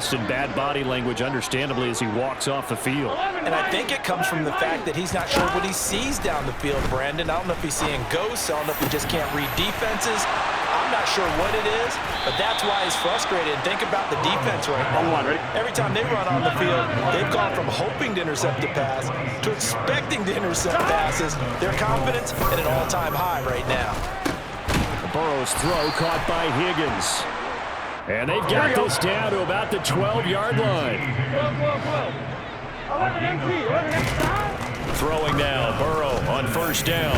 lost and bad body language, understandably, as he walks off the field. And I think it comes from the fact that he's not sure what he sees down the field, Brandon. I don't know if he's seeing ghosts. I don't know if he just can't read defenses. I'm not sure what it is, but that's why he's frustrated. And think about the defense right now. Every time they run on the field, they've gone from hoping to intercept a pass to expecting to intercept passes. Their confidence at an all-time high right now. Burrow's throw caught by Higgins. And they've got this down to about the 12-yard line. Throwing now, Burrow on first down.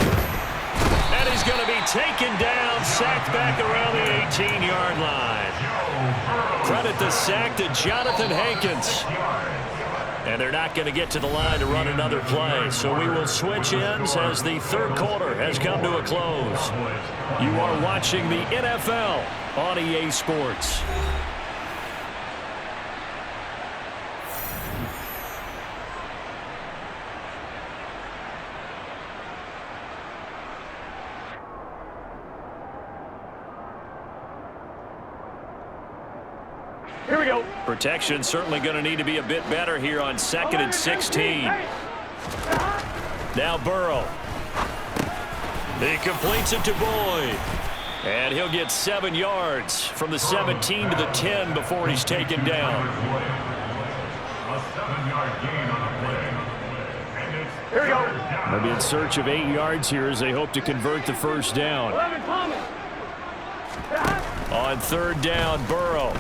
And he's going to be taken down, sacked back around the 18-yard line. Credit the sack to Jonathan Hankins. And they're not going to get to the line to run another play. So we will switch ends as the third quarter has come to a close. You are watching the NFL on EA Sports. Here we go. Protection certainly going to need to be a bit better here on 2nd and 16. Now Burrow. He completes it to Boyd. And he'll get 7 yards from the 17 to the 10 before he's taken down. Here we go. They'll be in search of 8 yards here as they hope to convert the first down. On third down, Burrow.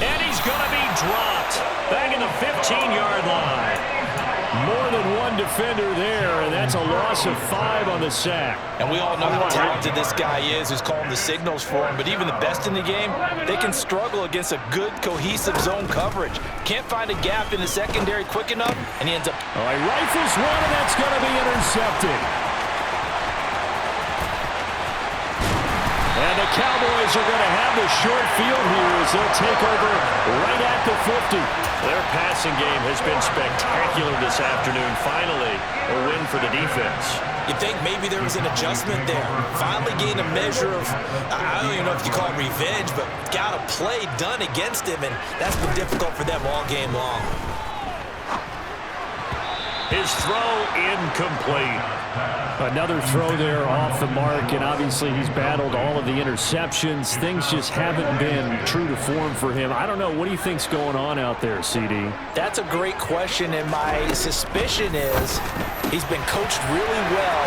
And he's going to be dropped back in the 15-yard line. More than one defender there, and that's a loss of 5 on the sack. And we all know how talented this guy is who's calling the signals for him, but even the best in the game, they can struggle against a good, cohesive zone coverage. Can't find a gap in the secondary quick enough, and he ends up... All right, rifles one, and that's going to be intercepted. And the Cowboys are going to have the short field here as they'll take over right at the 50. Their passing game has been spectacular this afternoon. Finally, a win for the defense. You think maybe there was an adjustment there. Finally gained a measure of, I don't even know if you call it revenge, but got a play done against him, and that's been difficult for them all game long. His throw incomplete. Another throw there off the mark, and obviously he's battled all of the interceptions. Things just haven't been true to form for him. I don't know. What do you think's going on out there, CD? That's a great question, and my suspicion is he's been coached really well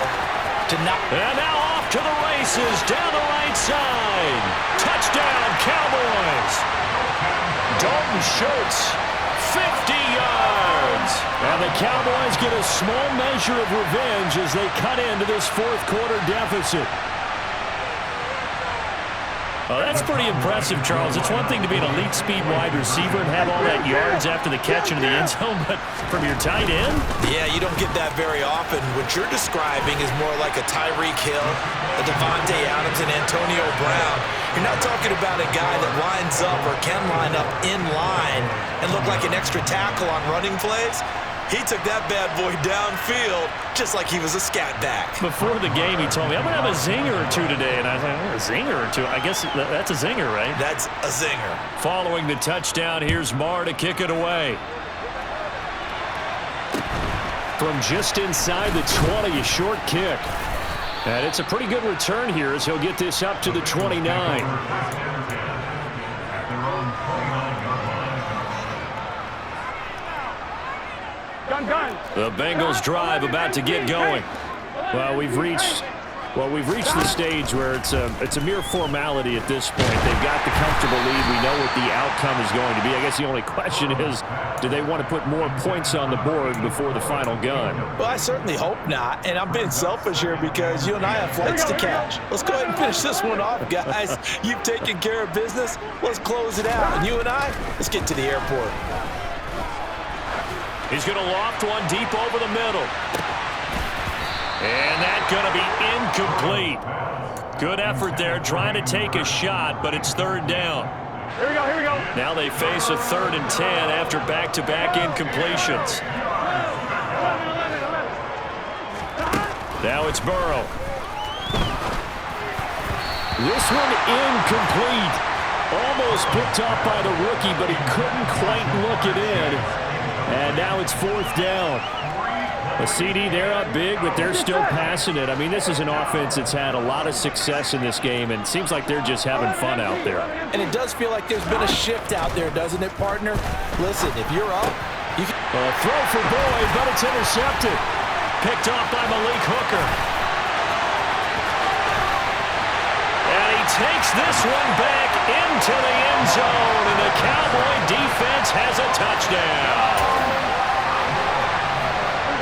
to not... And now off to the races down the right side. Touchdown, Cowboys. Dalton Schultz, 50 yards. And the Cowboys get a small measure of revenge as they cut into this fourth quarter deficit. Oh, that's pretty impressive, Charles. It's one thing to be an elite speed wide receiver and have all that yards after the catch into the end zone, but from your tight end? Yeah, you don't get that very often. What you're describing is more like a Tyreek Hill, a Devontae Adams, and Antonio Brown. You're not talking about a guy that lines up or can line up in line and look like an extra tackle on running plays. He took that bad boy downfield just like he was a scat back. Before the game, he told me, I'm going to have a zinger or two today. And I was like, oh, a zinger or two? I guess that's a zinger, right? That's a zinger. Following the touchdown, here's Marr to kick it away. From just inside the 20, a short kick. And it's a pretty good return here as he'll get this up to the 29. The Bengals drive about to get going. Well, we've reached the stage where it's a mere formality at this point. They've got the comfortable lead. We know what the outcome is going to be. I guess the only question is, do they want to put more points on the board before the final gun? Well, I certainly hope not. And I'm being selfish here because you and I have flights to catch. Let's go ahead and finish this one off, guys. You've taken care of business. Let's close it out. And you and I, let's get to the airport. He's going to loft one deep over the middle. And that's going to be incomplete. Good effort there trying to take a shot, but it's third down. Here we go, here we go. Now they face a 3rd and 10 after back-to-back incompletions. Now it's Burrow. This one incomplete. Almost picked off by the rookie, but he couldn't quite look it in. And now it's 4th down. A CD, they're up big, but they're still passing it. I mean, this is an offense that's had a lot of success in this game, and it seems like they're just having fun out there. And it does feel like there's been a shift out there, doesn't it, partner? Listen, if you're up, you can... A throw for Boyd, but it's intercepted. Picked off by Malik Hooker. And he takes this one back into the end zone, and the Cowboy defense has a touchdown.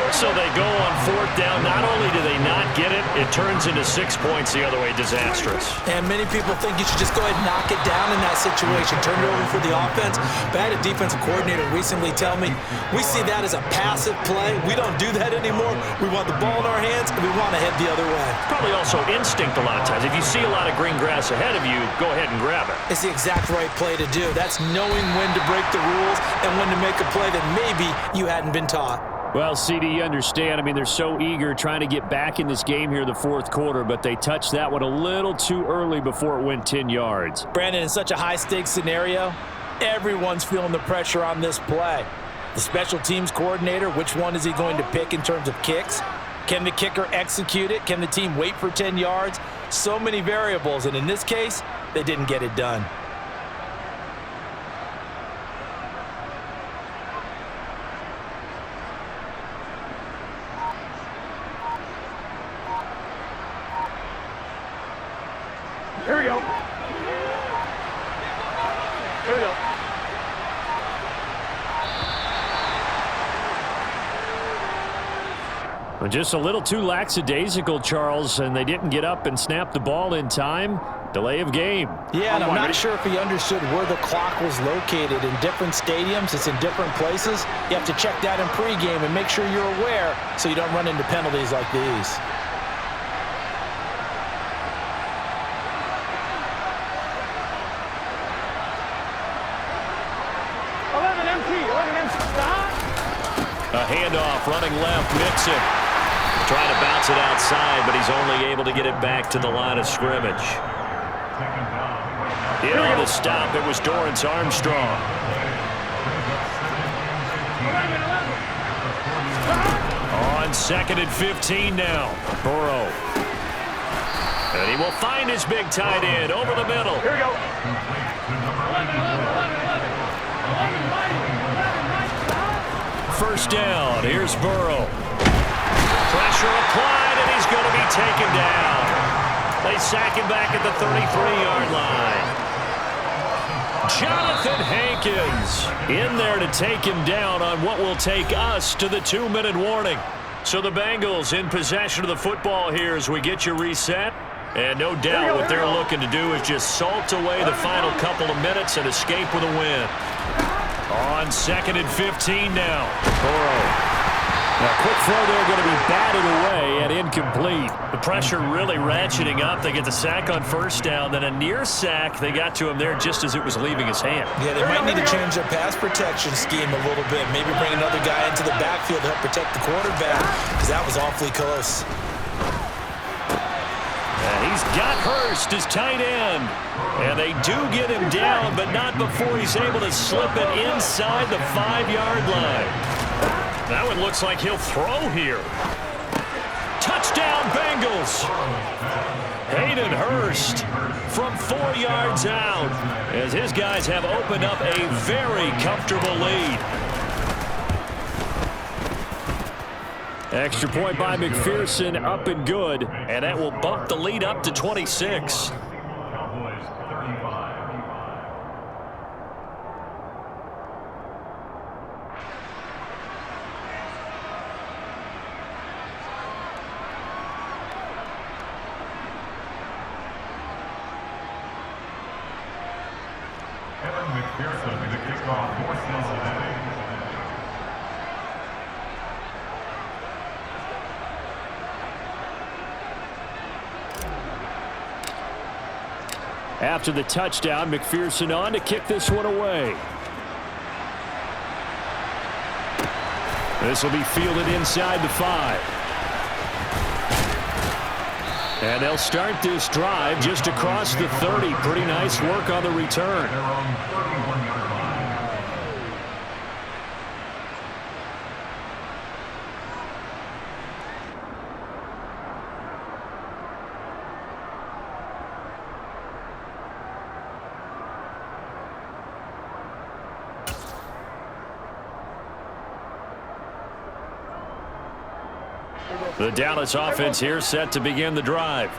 So they go on 4th down. Not only do they not get it, it turns into 6 points the other way. Disastrous. And many people think you should just go ahead and knock it down in that situation. Turn it over for the offense. But I had a defensive coordinator recently tell me, we see that as a passive play. We don't do that anymore. We want the ball in our hands, and we want to head the other way. Probably also instinct a lot of times. If you see a lot of green grass ahead of you, go ahead and grab it. It's the exact right play to do. That's knowing when to break the rules and when to make a play that maybe you hadn't been taught. Well, CD, you understand. I mean, they're so eager trying to get back in this game here in the 4th quarter, but they touched that one a little too early before it went 10 yards. Brandon, in such a high-stakes scenario, everyone's feeling the pressure on this play. The special teams coordinator, which one is he going to pick in terms of kicks? Can the kicker execute it? Can the team wait for 10 yards? So many variables, and in this case, they didn't get it done. Here we go. Here we go. Well, just a little too lackadaisical, Charles, and they didn't get up and snap the ball in time. Delay of game. Yeah, and I'm not sure if he understood where the clock was located. In different stadiums, it's in different places. You have to check that in pregame and make sure you're aware so you don't run into penalties like these. A handoff, running left, Mixon. Trying to bounce it outside, but he's only able to get it back to the line of scrimmage. In on the stop, it was Dorrance Armstrong. On 2nd and 15 now. Burrow. And he will find his big tight end over the middle. Here we go. First down. Here's Burrow. Pressure applied, and he's going to be taken down. They sack him back at the 33-yard line. Jonathan Hankins in there to take him down on what will take us to the 2-minute warning. So the Bengals in possession of the football here as we get you reset. And no doubt what they're looking to do is just salt away the final couple of minutes and escape with a win. On 2nd and 15 now. Burrow. Now, quick throw there going to be batted away and incomplete. The pressure really ratcheting up. They get the sack on first down. Then a near sack. They got to him there just as it was leaving his hand. Yeah, they might need to change their pass protection scheme a little bit. Maybe bring another guy into the backfield to help protect the quarterback, because that was awfully close. And he's got Hurst as tight end. And they do get him down, but not before he's able to slip it inside the 5-yard line. That one looks like he'll throw here. Touchdown, Bengals. Hayden Hurst from 4 yards out as his guys have opened up a very comfortable lead. Extra point by McPherson, up and good, and that will bump the lead up to 26. McPherson with the kickoff for Cincinnati. After the touchdown, McPherson on to kick this one away. This will be fielded inside the 5. And they'll start this drive just across the 30. Pretty nice work on the return. Their own 31-yard line. The Dallas offense here set to begin the drive.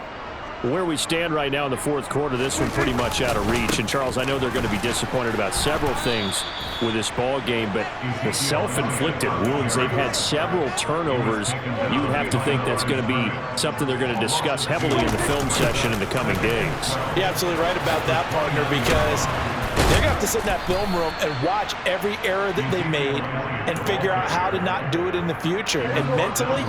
Where we stand right now in the fourth quarter, this one pretty much out of reach. And, Charles, I know they're going to be disappointed about several things with this ball game, but the self-inflicted wounds, they've had several turnovers. You would have to think that's going to be something they're going to discuss heavily in the film session in the coming days. You're absolutely right about that, partner, because they're going to have to sit in that film room and watch every error that they made and figure out how to not do it in the future. And mentally,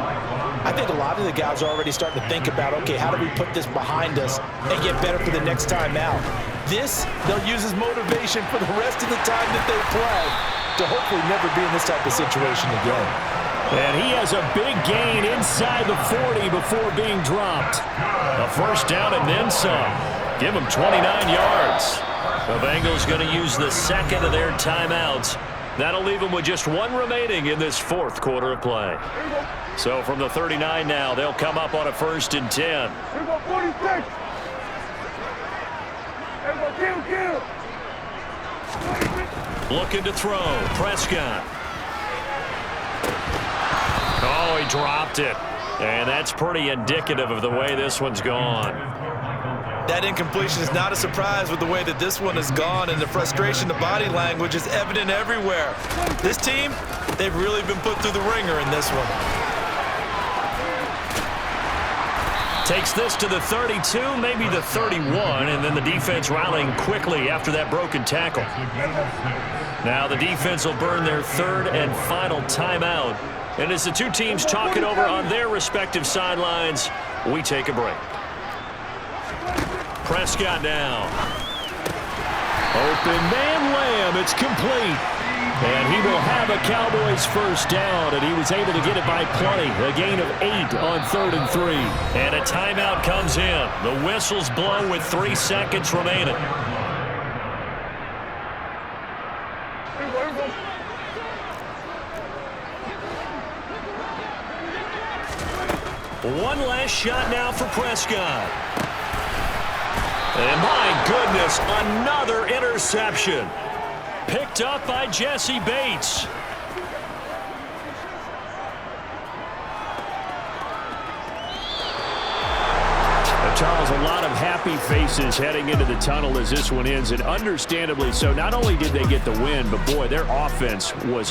I think a lot of the guys are already starting to think about, okay, how do we put this behind us and get better for the next time out? This, they'll use as motivation for the rest of the time that they play to hopefully never be in this type of situation again. And he has a big gain inside the 40 before being dropped. A first down and then some. Give him 29 yards. The Bengals going to use the second of their timeouts. That'll leave them with just one remaining in this fourth quarter of play. So from the 39 now, they'll come up on a 1st and 10. Looking to throw. Prescott. Oh, he dropped it. And that's pretty indicative of the way this one's gone. That incompletion is not a surprise with the way that this one has gone, and the frustration, the body language is evident everywhere. This team, they've really been put through the ringer in this one. Takes this to the 32, maybe the 31, and then the defense rallying quickly after that broken tackle. Now the defense will burn their third and final timeout. And as the two teams talk it over on their respective sidelines, we take a break. Prescott now. Open man Lamb. It's complete. And he will have a Cowboys first down, and he was able to get it by plenty. A gain of 8 on 3rd and 3. And a timeout comes in. The whistle's blown with 3 seconds remaining. One last shot now for Prescott. And my goodness, another interception. Picked up by Jesse Bates. Charles, a lot of happy faces heading into the tunnel as this one ends, and understandably so. Not only did they get the win, but boy, their offense was